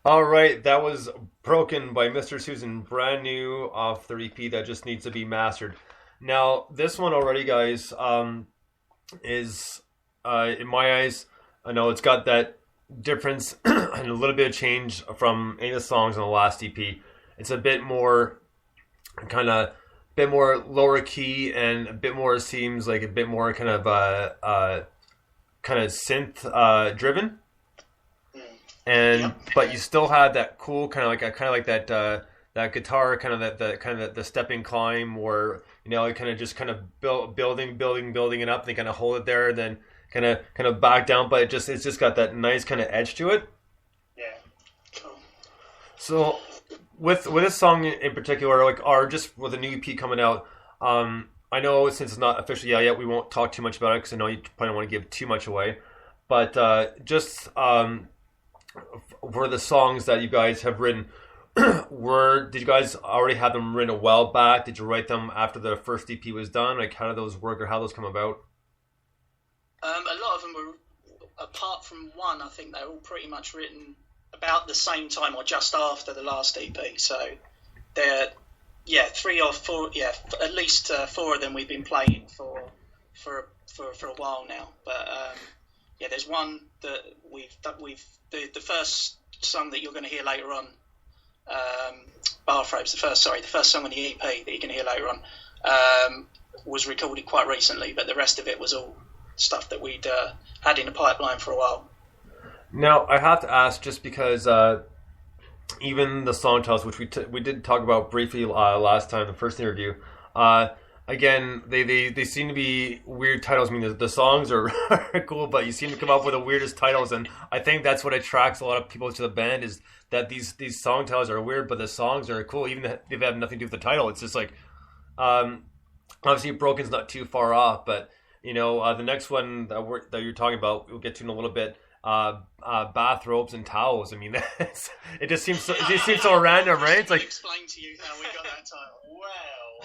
All right, that was Broken by MisterSusan, brand new off the EP that just needs to be mastered. Now, this one already, guys, is in my eyes, I know it's got that difference and a little bit of change from any of the songs on the last EP. It's a bit more kind of bit more lower key and a bit more seems like a bit more kind of synth driven and Yep. but you still had that cool kind of like that that guitar kind of that kind of the stepping climb where it kind of just kind of building it up and they kind of hold it there and then kind of back down, but it's just got that nice kind of edge to it. Yeah. Cool. So with this song in particular, like, or just with a new EP coming out, I know since it's not officially out yet, we won't talk too much about it because I know you probably don't want to give too much away. But just for the songs that you guys have written, did you guys already have them written a while back? Did you write them after the first EP was done? Like, how did those work, or how those come about? A lot of them were, apart from one, I think they're all pretty much written about the same time or just after the last EP. So they're, yeah, 3 or 4, yeah, at least 4 of them we've been playing for a while now. But yeah, there's one that the first song that you're going to hear later on, Bathrobes, the first song on the EP that you're going to hear later on, was recorded quite recently, but the rest of it was all stuff that we'd had in the pipeline for a while. Now, I have to ask, just because even the song titles, which we did talk about briefly last time, the first interview, again, they seem to be weird titles. I mean, the songs are cool, but you seem to come up with the weirdest titles, and I think that's what attracts a lot of people to the band, is that these song titles are weird, but the songs are cool, even if they have nothing to do with the title. It's just like, obviously, Broken's not too far off, but the next one that you're talking about, we'll get to in a little bit. Bathrobes and towels. I mean, it just seems so random, right? It's like, explain to you how we got that title. Well,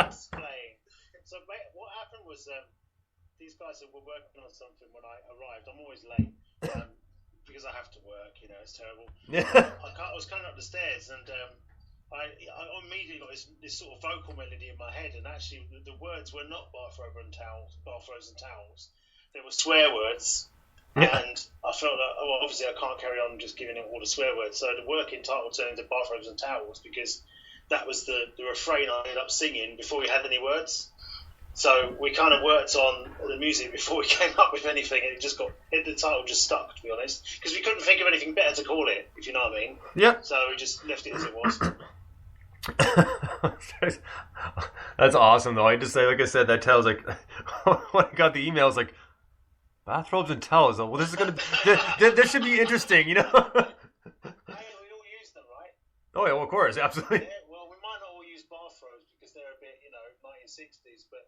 explain. So what happened was these guys were working on something when I arrived. I'm always late because I have to work. It's terrible. I was coming up the stairs and I immediately got this sort of vocal melody in my head, and actually the words were not bathrobes and towels. They were swear words. And I felt that, obviously I can't carry on just giving it all the swear words. So the working title turned into Bathrobes and Towels because that was the refrain I ended up singing before we had any words. So we kind of worked on the music before we came up with anything, and the title just stuck, to be honest, because we couldn't think of anything better to call it, if you know what I mean. Yeah. So we just left it as it was. That's awesome, though. Like I said, that tells, like, when I got the emails, like, bathrobes and towels. Well, this is gonna. This should be interesting, Hey, we all use them, right? Oh yeah, well, of course, absolutely. Yeah, well, we might not all use bathrobes because they're a bit, 1960s, but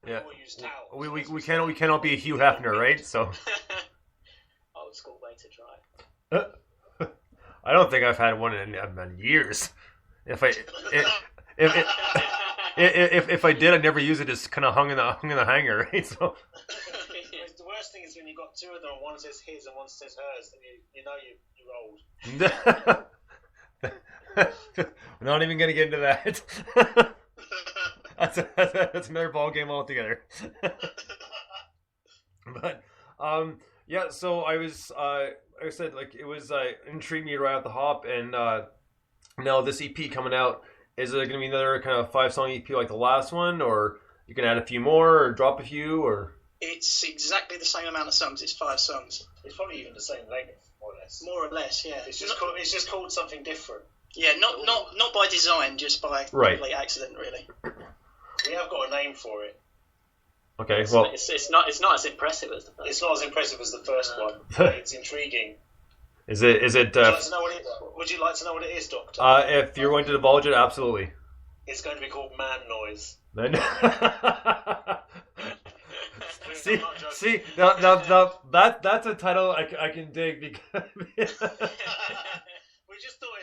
we Yeah, all use towels. we cannot be a Hugh Hefner, right? So Old school way to try. I don't think I've had one in years. If I did, I'd never use it. Just kind of hung in the hanger, right? So. The worst thing is when you got two of them, one says his and one says hers, then you're old. We're not even gonna get into that. that's another ball game altogether. But yeah. So I was like I said, like, it was intrigued me right off the hop, and now this EP coming out, is it gonna be another kind of 5-song EP like the last one, or you can add a few more or drop a few, or? It's exactly the same amount of songs. It's 5 songs. It's probably even the same length, more or less. More or less, yeah. It's just called something different. Yeah, not by design, just by complete accident, really. We have got a name for it. Okay, well, it's not as impressive as the first. It's not as impressive as the first one. But it's intriguing. Is it? Would you like to know what it is, Doctor? If you're going to divulge it, absolutely. It's going to be called Man Noise. Then. See, now that's a title I can dig, because We just thought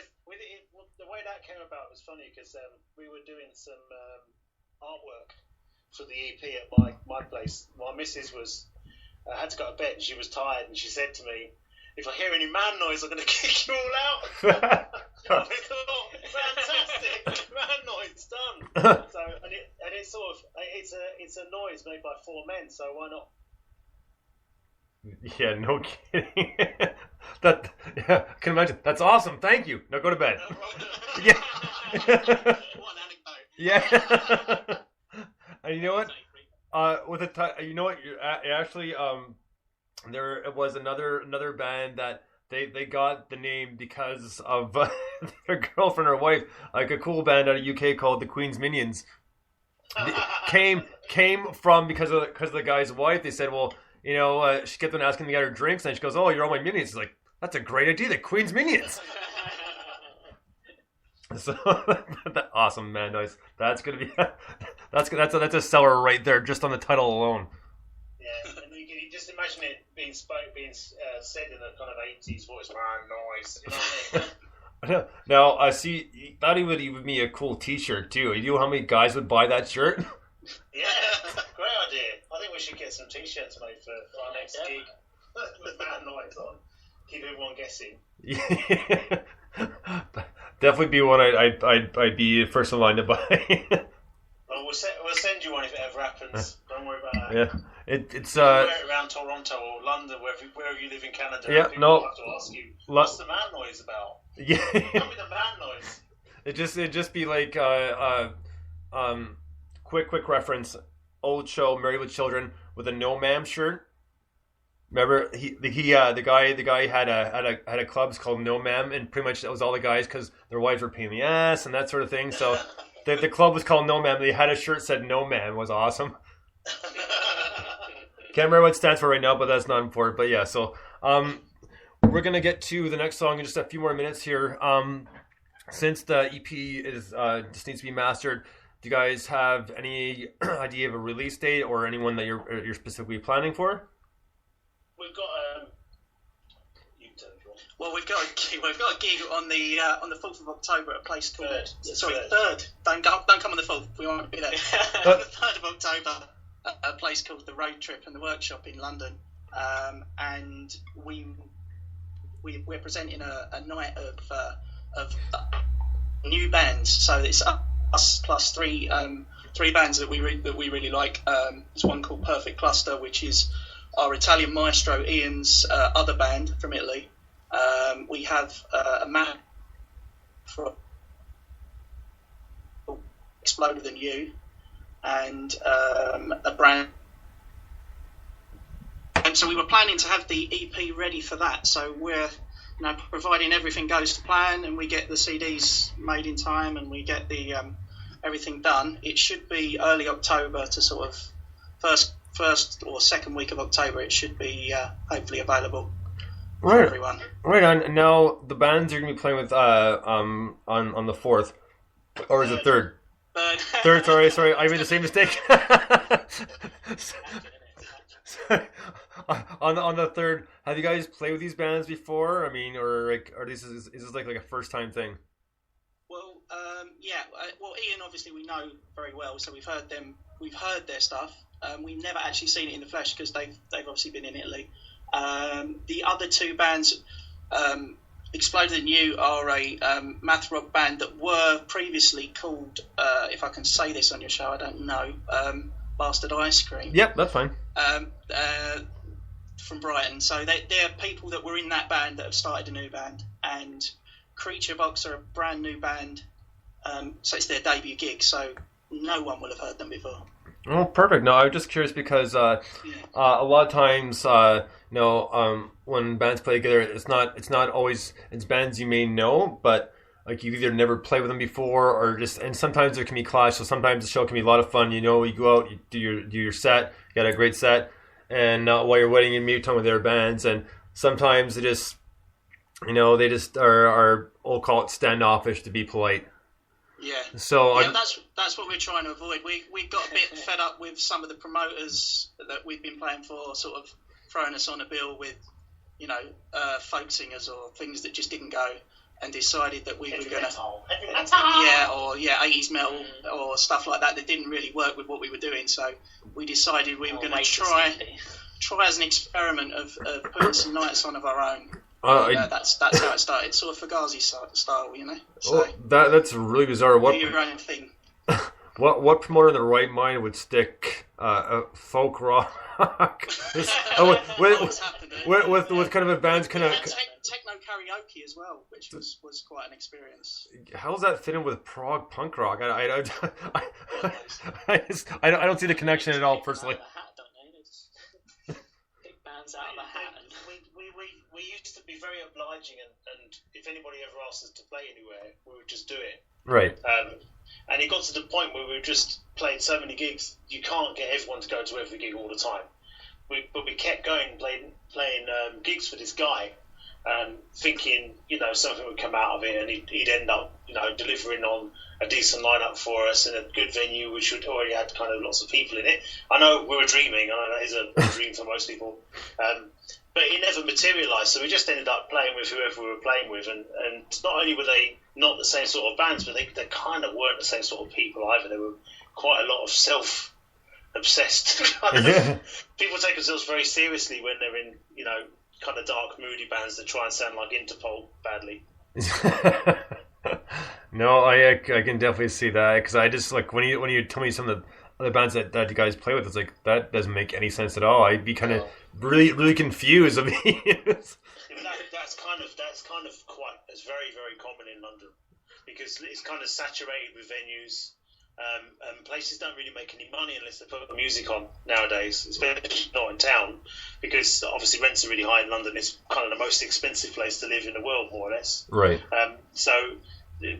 the way that came about was funny because we were doing some artwork for the EP at my place. My missus had to go to bed and she was tired, and she said to me, if I hear any man noise, I'm going to kick you all out. I thought, fantastic, man noise done. So and it's sort of it's a noise made by 4 men. So why not? Yeah, no kidding. I can imagine. That's awesome. Thank you. Now go to bed. Yeah. One anecdote. Yeah. And you know what? With you know what? You're actually there was another band that they got the name because of their girlfriend or wife, like a cool band out of UK called the Queen's Minions. came from because of the guy's wife. They said, well, you know, she kept on asking to get her drinks, and she goes, "Oh, you're all my minions." She's like, "That's a great idea, the Queen's Minions." So awesome, man. Nice. That's gonna be that's a seller right there, just on the title alone. Yeah, and you just imagine it being said in a kind of 80s voice, man, noise. You know what I mean? Now, I see that he would give me a cool T-shirt too. You know how many guys would buy that shirt? Yeah, great idea. I think we should get some T-shirts made for our next gig with man noise on. Keep everyone guessing. Yeah. Definitely be one I'd be first in line to buy. Well, we'll send you one if it ever happens. Don't worry about that. Yeah, it's wear it around Toronto or London, wherever you live in Canada. Yeah, people no. have to ask you, what's the man noise about? Yeah. Tell me the man noise. It'd just be like quick reference, old show Married with Children with a No Ma'am shirt. Remember the guy had a clubs called No Ma'am, and pretty much that was all the guys because their wives were paying the ass and that sort of thing. So the club was called No Ma'am. They had a shirt that said No Ma'am. It was awesome. Can't remember what it stands for right now, but that's not important. But yeah, so we're gonna get to the next song in just a few more minutes here. Since the EP is just needs to be mastered, do you guys have any idea of a release date or anyone that you're specifically planning for? We've got well, we've got a gig on the 4th of October at a place called Third. Don't come on the 4th. We won't be there. On the 3rd of October, a place called the Road Trip and the Workshop in London, and we're presenting a night of new bands. So it's us plus three bands that we really like. There's one called Perfect Cluster, which is our Italian maestro Ian's other band from Italy. We have a man from Exploded Than You, and a brand. And so we were planning to have the EP ready for that. So we're, providing everything goes to plan, and we get the CDs made in time, and we get the everything done. It should be early October to sort of first or second week of October. It should be hopefully available for everyone. Right on. Now the bands you're going to be playing with on the 4th, or is it 3rd? Third. Sorry, I made the same mistake. On the 3rd, have you guys played with these bands before? I mean, or like, is this like a first time thing? Well, yeah. Well, Ian obviously we know very well, so we've heard their stuff. We've never actually seen it in the flesh because they've obviously been in Italy. The other two bands, Exploded Than You, are a math rock band that were previously called, if I can say this on your show, I don't know, Bastard Ice Cream. Yep, that's fine. From Brighton. So they're people that were in that band that have started a new band. And Creature Box are a brand new band. So it's their debut gig. So no one will have heard them before. Oh, perfect. No, I was just curious because a lot of times, when bands play together, it's not always it's bands you may know, but like you've either never played with them before or and sometimes there can be clash. So sometimes the show can be a lot of fun. You go out, you do your set, you got a great set, and while you're waiting in mute time with their bands, and sometimes they just are we'll call it standoffish to be polite. Yeah. So that's what we're trying to avoid. We got a bit fed up with some of the promoters that we've been playing for, sort of throwing us on a bill with, folk singers or things that just didn't go, and decided that we were going to 80s metal or stuff like that didn't really work with what we were doing. So we decided we were going to try as an experiment of putting some nights on of our own That's how it started, sort of Fugazi style, you know. So that's really bizarre. do your own thing. What promoter in their right mind would stick folk rock with kind of a band's kind of techno karaoke as well, which was quite an experience. How's that fit in with prog punk rock? I don't see the connection at all personally. Out of the hat, don't they? They just pick bands out of the hat. And we used to be very obliging, and if anybody ever asked us to play anywhere, we would just do it. Right. And it got to the point where we just played so many gigs, you can't get everyone to go to every gig all the time. But we kept going, playing gigs for this guy, thinking, something would come out of it, and he'd end up, delivering on a decent lineup for us in a good venue, which would already had kind of lots of people in it. I know we were dreaming. I know that is a dream for most people. But it never materialised, so we just ended up playing with whoever we were playing with, and not only were they not the same sort of bands, but they kind of weren't the same sort of people either. They were quite a lot of self-obsessed kind of people take themselves very seriously when they're in, kind of dark, moody bands that try and sound like Interpol badly. No, I can definitely see that, because I just when you tell me some of the other bands that you guys play with, it's like that doesn't make any sense at all. I'd be kind of really confused. I mean, that's kind of quite it's very, very common in London, because it's kind of saturated with venues, and places don't really make any money unless they put the music on nowadays, especially not in town, because obviously rents are really high in London. It's kind of the most expensive place to live in the world, more or less. Right. So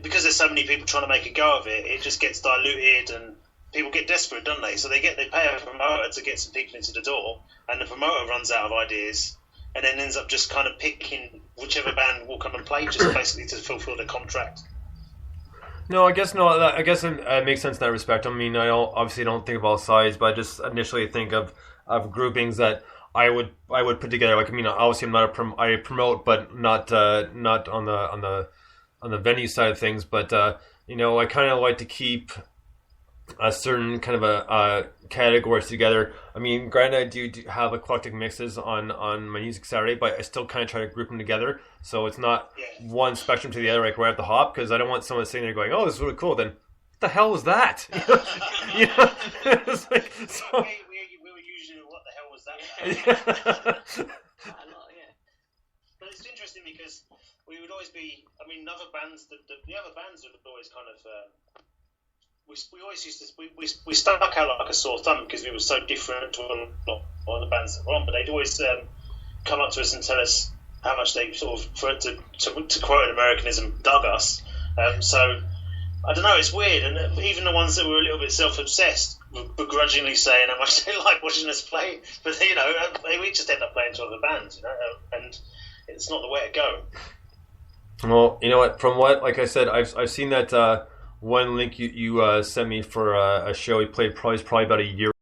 because there's so many people trying to make a go of it, it just gets diluted, and people get desperate, don't they? So they pay a promoter to get some people into the door, and the promoter runs out of ideas, and then ends up just kind of picking whichever band will come and play, just basically to fulfill the contract. No, I guess it makes sense in that respect. I mean, I obviously don't think of all sides, but I just initially think of groupings that I would put together. Like, I mean, obviously I'm not I promote, but not on the venue side of things. But I kind of like to keep a certain kind of a categories together. I mean, granted, I do have eclectic mixes on my Music Saturday, but I still kind of try to group them together, so it's not one spectrum to the other, like right at the hop, because I don't want someone sitting there going, "Oh, this is really cool." Then, what the hell was that? It's like, so. We were usually, what the hell was that? But it's interesting because we would always be. I mean, other bands, the other bands would always kind of. We always used to we stuck out like a sore thumb because we were so different to a lot of the bands that were on, but they'd always come up to us and tell us how much they sort of, to quote an Americanism, dug us. So I don't know, it's weird, and even the ones that were a little bit self-obsessed were begrudgingly saying how much they like watching us play, but we just end up playing to other bands, and it's not the way to go. Well, you know what? From what, like I said, I've seen that. One link you sent me for a show he played probably about a year